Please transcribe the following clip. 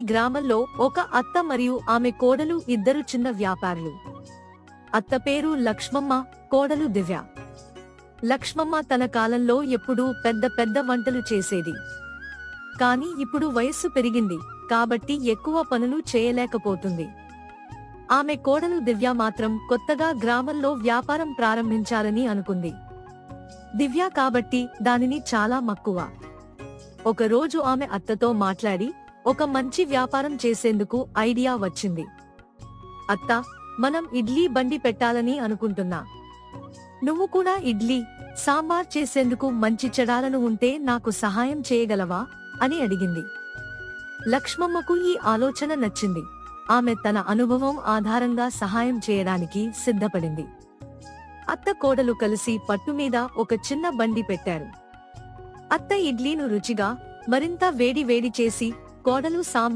గ్రామంలో ఒక అత్త మరియు ఆమె కోడలు ఇద్దరు చిన్న వ్యాపారులు. అత్త పేరు లక్ష్మమ్మ, కోడలు దివ్య. లక్ష్మమ్మ తన కాలంలో ఎప్పుడూ పెద్ద పెద్ద వంటలు చేసేది. కాని ఇప్పుడు వయస్సు పెరిగింది కాబట్టి ఎక్కువ పనులు చేయలేకపోతుంది. ఆమె కోడలు దివ్య మాత్రం కొత్తగా గ్రామంలో వ్యాపారం ప్రారంభించాలని అనుకుంది. దివ్య కాబట్టి దానిని చాలా మక్కువ. ఒకరోజు ఆమె అత్తతో మాట్లాడి ఒక మంచి వ్యాపారం చేసేందుకు ఐడియా వచ్చింది. అత్తా, మనం ఇడ్లీ బండి పెట్టాలని అనుకుంటున్నా. నువ్వు కూడా ఇడ్లీ, సాంబార్ చేసేందుకు మంచి చెడాలను ఉంటే నాకు సహాయం చేయగలవా అని అడిగింది. లక్ష్మమ్మకు ఈ ఆలోచన నచ్చింది. ఆమె తన అనుభవం ఆధారంగా సహాయం చేయడానికి సిద్ధపడింది. అత్త కోడలు కలిసి పట్టుమీద ఒక చిన్న బండి పెట్టారు. అత్త ఇడ్లీను రుచిగా మరింత వేడి వేడి చేసి, కోడలు సాంబార్